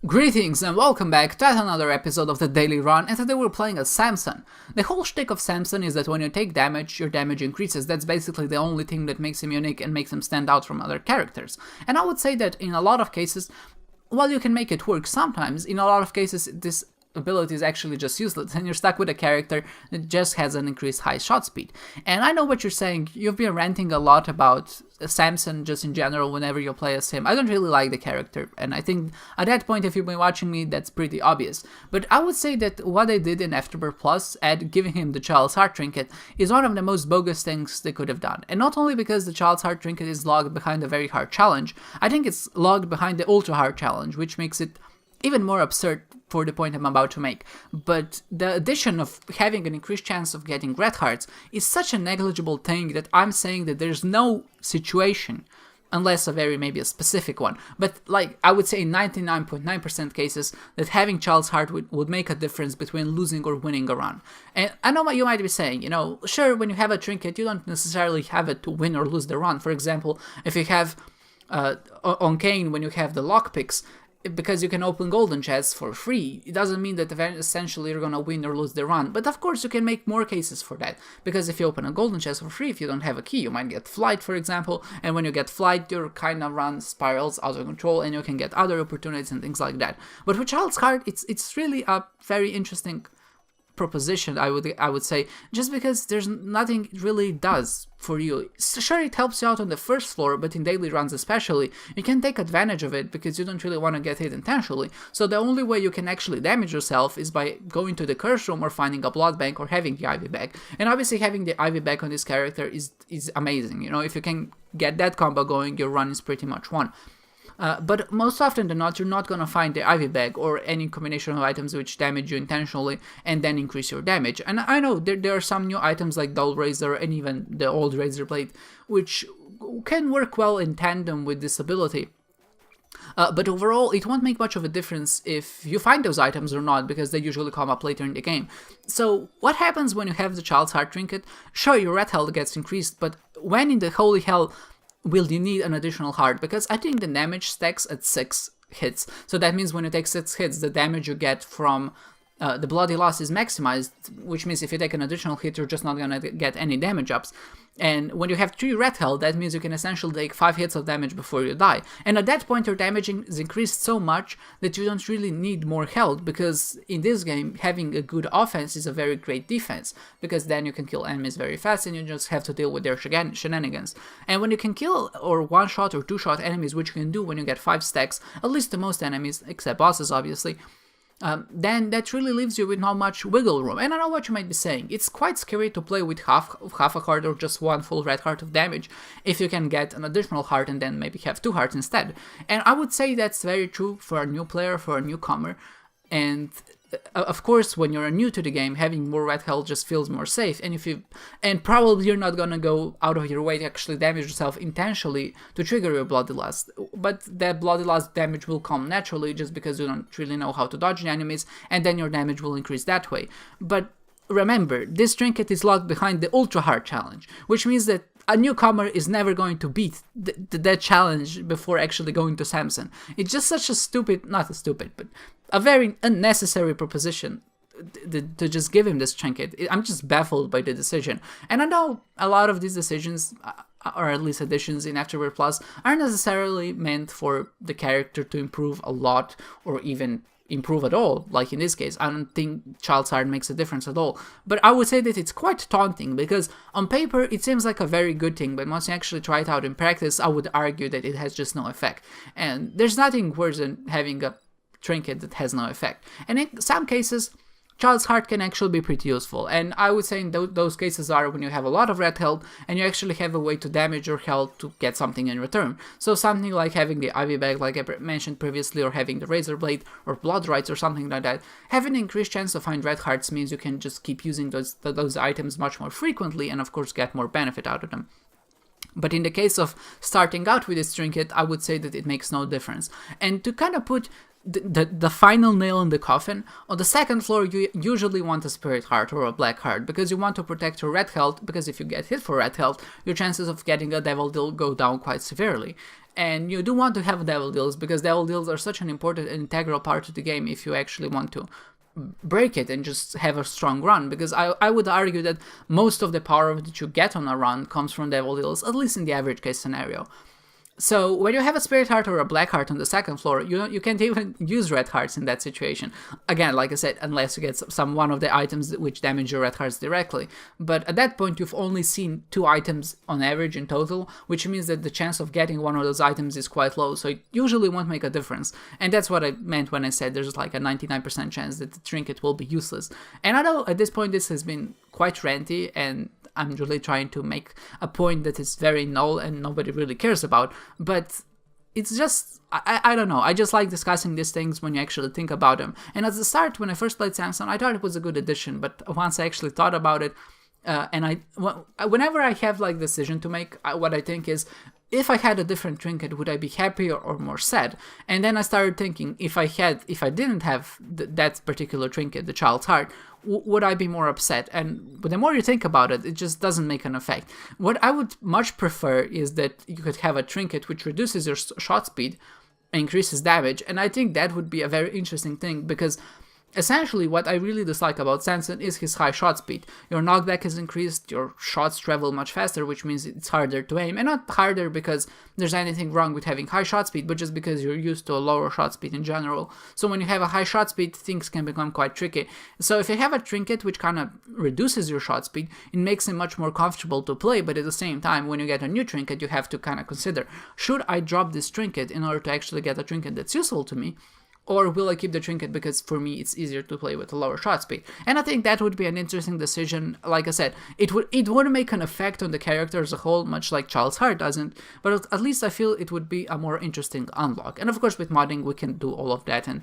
Greetings and welcome back to another episode of the Daily Run, and today we're playing as Samson. The whole shtick of Samson is that when you take damage, your damage increases. That's basically the only thing that makes him unique and makes him stand out from other characters. And I would say that in a lot of cases, while you can make it work sometimes, in a lot of cases this ability is actually just useless and you're stuck with a character that just has an increased high shot speed. And I know what you're saying, you've been ranting a lot about Samson just in general whenever you play as him. I don't really like the character, and I think at that point, if you've been watching me, that's pretty obvious. But I would say that what they did in Afterbirth Plus, giving him the Child's Heart Trinket, is one of the most bogus things they could have done. And not only because the Child's Heart Trinket is logged behind a very hard challenge, I think it's logged behind the ultra hard challenge, which makes it even more absurd for the point I'm about to make. But the addition of having an increased chance of getting red hearts is such a negligible thing that I'm saying that there's no situation, unless maybe a specific one, but like I would say in 99.9% cases, that having Child's Heart would make a difference between losing or winning a run. And I know what you might be saying, sure, when you have a trinket, you don't necessarily have it to win or lose the run. For example, if you have, on Kane, when you have the lockpicks, because you can open golden chests for free, it doesn't mean that essentially you're gonna win or lose the run. But of course you can make more cases for that, because if you open a golden chest for free, if you don't have a key, you might get flight, for example, and when you get flight, your kind of run spirals out of control and you can get other opportunities and things like that. But with Child's Heart, it's really a very interesting proposition, I would say, just because there's nothing it really does for you. Sure, it helps you out on the first floor, but in daily runs especially, you can take advantage of it because you don't really want to get hit intentionally. So the only way you can actually damage yourself is by going to the curse room or finding a blood bank or having the Ivy bag. And obviously having the Ivy bag on this character is amazing. If you can get that combo going, your run is pretty much won. But most often than not, you're not going to find the Ivy bag or any combination of items which damage you intentionally and then increase your damage. And I know there are some new items like Dull Razor and even the old Razor Blade, which can work well in tandem with this ability. But overall, it won't make much of a difference if you find those items or not, because they usually come up later in the game. So what happens when you have the Child's Heart Trinket? Sure, your red health gets increased, but when in the holy hell will you need an additional heart? Because I think the damage stacks at 6 hits. So that means when you take 6 hits, the damage you get from the bloody loss is maximized, which means if you take an additional hit, you're just not gonna get any damage ups. And when you have 3 red health, that means you can essentially take 5 hits of damage before you die. And at that point, your damage is increased so much that you don't really need more health, because in this game, having a good offense is a very great defense, because then you can kill enemies very fast and you just have to deal with their shenanigans. And when you can kill or one-shot or two-shot enemies, which you can do when you get 5 stacks, at least to most enemies, except bosses obviously, then that really leaves you with not much wiggle room. And I know what you might be saying, it's quite scary to play with half a heart or just 1 full red heart of damage if you can get an additional heart and then maybe have 2 hearts instead. And I would say that's very true for a new player, for a newcomer, and of course, when you're new to the game, having more red health just feels more safe, and probably you're not gonna go out of your way to actually damage yourself intentionally to trigger your bloody lust. But that bloody lust damage will come naturally just because you don't really know how to dodge the enemies, and then your damage will increase that way. But remember, this trinket is locked behind the ultra hard challenge, which means that a newcomer is never going to beat that challenge before actually going to Samson. It's just such but a very unnecessary proposition to just give him this trinket. I'm just baffled by the decision. And I know a lot of these decisions, or at least additions in Afterbirth Plus, aren't necessarily meant for the character to improve a lot or even improve at all. Like in this case, I don't think Child's Heart makes a difference at all. But I would say that it's quite taunting, because on paper it seems like a very good thing, but once you actually try it out in practice, I would argue that it has just no effect. And there's nothing worse than having a trinket that has no effect. And in some cases, Child's Heart can actually be pretty useful, and I would say in those cases are when you have a lot of red health and you actually have a way to damage your health to get something in return. So something like having the Ivy bag, like I mentioned previously, or having the Razor Blade or Blood Rights or something like that. Having an increased chance to find red hearts means you can just keep using those items much more frequently and of course get more benefit out of them. But in the case of starting out with this trinket, I would say that it makes no difference. And to kind of put the final nail in the coffin, on the second floor you usually want a spirit heart or a black heart, because you want to protect your red health, because if you get hit for red health, your chances of getting a devil deal go down quite severely. And you do want to have devil deals, because devil deals are such an important and integral part of the game if you actually want to break it and just have a strong run, because I would argue that most of the power that you get on a run comes from devil deals, at least in the average case scenario. So when you have a spirit heart or a black heart on the second floor, you can't even use red hearts in that situation. Again, like I said, unless you get one of the items which damage your red hearts directly. But at that point, you've only seen 2 items on average in total, which means that the chance of getting one of those items is quite low, so it usually won't make a difference. And that's what I meant when I said there's like a 99% chance that the trinket will be useless. And I know at this point this has been quite ranty, and I'm really trying to make a point that is very null and nobody really cares about, but it's just, I don't know, I just like discussing these things when you actually think about them. And at the start, when I first played Samson, I thought it was a good addition, but once I actually thought about it, whenever I have like decision to make, what I think is, if I had a different trinket, would I be happier or more sad? And then I started thinking, if I didn't have that particular trinket, the child's heart, would I be more upset? But the more you think about it, it just doesn't make an effect. What I would much prefer is that you could have a trinket which reduces your shot speed, increases damage, and I think that would be a very interesting thing, because essentially, what I really dislike about Samson is his high shot speed. Your knockback is increased, your shots travel much faster, which means it's harder to aim. And not harder because there's anything wrong with having high shot speed, but just because you're used to a lower shot speed in general. So when you have a high shot speed, things can become quite tricky. So if you have a trinket which kind of reduces your shot speed, it makes it much more comfortable to play, but at the same time, when you get a new trinket, you have to kind of consider, should I drop this trinket in order to actually get a trinket that's useful to me? Or will I keep the trinket because for me it's easier to play with a lower shot speed? And I think that would be an interesting decision. Like I said, it would make an effect on the character as a whole, much like Child's Heart doesn't, but at least I feel it would be a more interesting unlock. And of course with modding we can do all of that and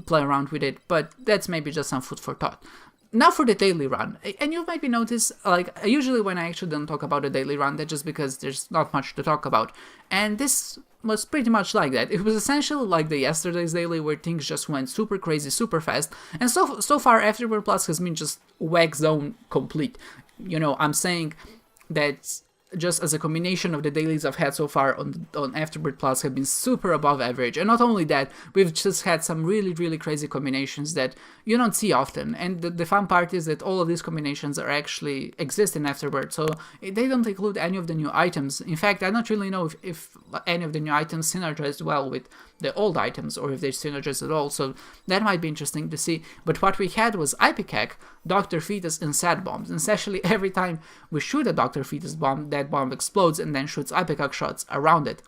play around with it, but that's maybe just some food for thought. Now for the daily run, and you might be noticed, like, usually when I actually don't talk about the daily run, that's just because there's not much to talk about, and this was pretty much like that. It was essentially like the yesterday's daily, where things just went super crazy, super fast, and so far Afterbirth Plus has been just whack zone complete. You know, I'm saying that just as a combination of the dailies I've had so far on Afterbirth Plus have been super above average. And not only that, we've just had some really, really crazy combinations that you don't see often. And the fun part is that all of these combinations are actually exist in Afterbirth, so they don't include any of the new items. In fact, I don't really know if any of the new items synergize well with the old items, or if they synergize at all, so that might be interesting to see. But what we had was Ipecac, Dr. Fetus, and Sad Bombs. And essentially every time we shoot a Dr. Fetus bomb, that bomb explodes and then shoots Ipecac shots around it.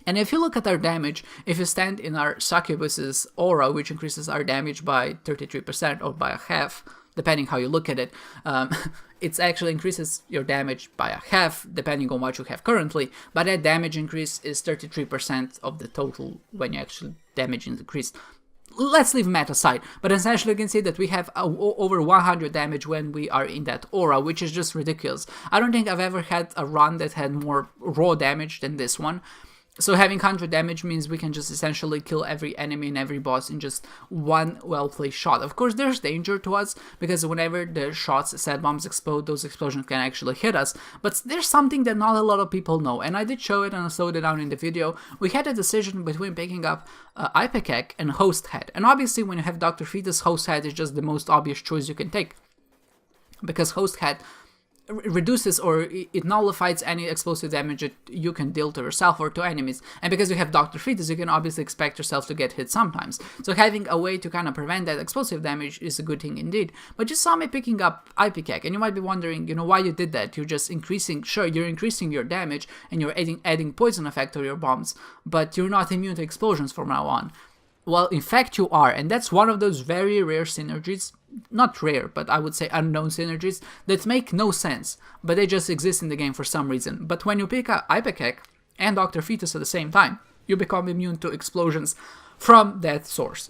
And if you look at our damage, if you stand in our Succubus's aura, which increases our damage by 33% or by a half, depending how you look at it, it actually increases your damage by a half, depending on what you have currently, but that damage increase is 33% of the total when you actually damage increase. Let's leave math aside, but essentially you can see that we have over 100 damage when we are in that aura, which is just ridiculous. I don't think I've ever had a run that had more raw damage than this one. So having 100 damage means we can just essentially kill every enemy and every boss in just one well-placed shot. Of course, there's danger to us, because whenever the shots, Sad Bombs explode, those explosions can actually hit us. But there's something that not a lot of people know, and I did show it and I slowed it down in the video. We had a decision between picking up Ipecac and Host Head. And obviously when you have Dr. Fetus, Host Head is just the most obvious choice you can take, because Host Head reduces or it nullifies any explosive damage that you can deal to yourself or to enemies. And because you have Dr. Fetus, you can obviously expect yourself to get hit sometimes. So having a way to kind of prevent that explosive damage is a good thing indeed. But you saw me picking up Ipecac, and you might be wondering, you know, why you did that. You're just increasing, sure, you're increasing your damage and you're adding poison effect to your bombs, but you're not immune to explosions from now on. Well, in fact you are, and that's one of those very rare synergies, not rare, but I would say unknown synergies, that make no sense, but they just exist in the game for some reason. But when you pick up Ipecac and Dr. Fetus at the same time, you become immune to explosions from that source.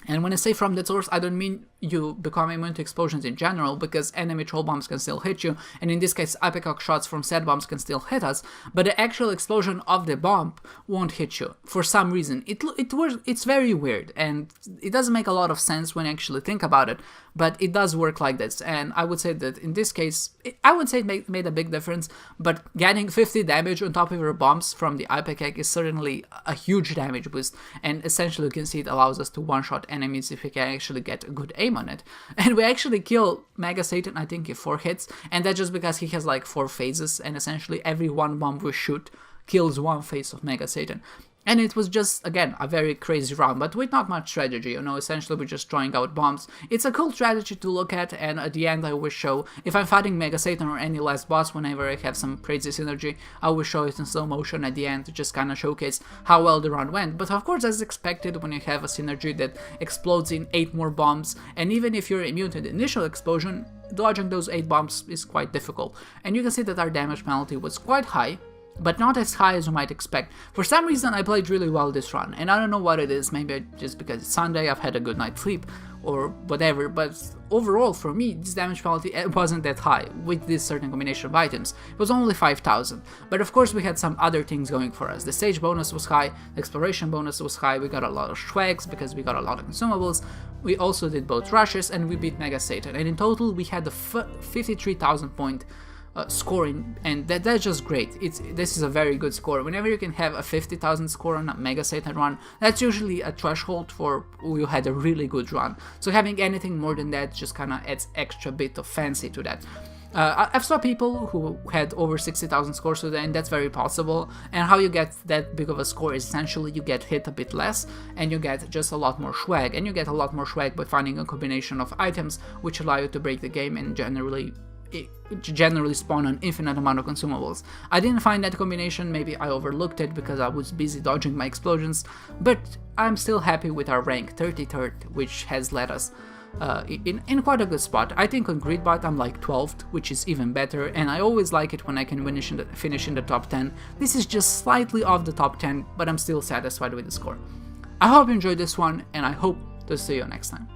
And when I say from that source, I don't mean you become immune to explosions in general, because enemy troll bombs can still hit you, and in this case ipecac shots from said bombs can still hit us, but the actual explosion of the bomb won't hit you for some reason. It's very weird, and it doesn't make a lot of sense when you actually think about it, but it does work like this. And I would say that in this case, I would say it made a big difference, but getting 50 damage on top of your bombs from the ipecac is certainly a huge damage boost, and essentially you can see it allows us to one-shot enemies if we can actually get a good aim on it. And we actually kill Mega Satan, I think, in 4 hits, and that's just because he has like 4 phases, and essentially every one bomb we shoot kills one phase of Mega Satan. And it was just, again, a very crazy round, but with not much strategy, essentially we're just throwing out bombs. It's a cool strategy to look at, and at the end I always show, if I'm fighting Mega Satan or any last boss, whenever I have some crazy synergy, I always show it in slow motion at the end to just kind of showcase how well the round went. But of course, as expected, when you have a synergy that explodes in 8 more bombs, and even if you're immune to the initial explosion, dodging those 8 bombs is quite difficult. And you can see that our damage penalty was quite high, but not as high as you might expect. For some reason I played really well this run, and I don't know what it is, maybe just because it's Sunday, I've had a good night's sleep, or whatever, but overall for me this damage penalty wasn't that high with this certain combination of items. It was only 5,000, but of course we had some other things going for us. The stage bonus was high, the exploration bonus was high, we got a lot of schwags because we got a lot of consumables, we also did both rushes, and we beat Mega Satan, and in total we had the 53,000 point scoring, and that's just great. This is a very good score. Whenever you can have a 50,000 score on a Mega Satan run, that's usually a threshold for you had a really good run. So having anything more than that just kind of adds extra bit of fancy to that. I've saw people who had over 60,000 scores today, and that's very possible. And how you get that big of a score is essentially you get hit a bit less, and you get just a lot more swag. And you get a lot more swag by finding a combination of items which allow you to break the game and generally spawn an infinite amount of consumables. I didn't find that combination, maybe I overlooked it because I was busy dodging my explosions, but I'm still happy with our rank 33rd, which has led us in quite a good spot. I think on Gridbot I'm like 12th, which is even better, and I always like it when I can finish in the top 10. This is just slightly off the top 10, but I'm still satisfied with the score. I hope you enjoyed this one, and I hope to see you next time.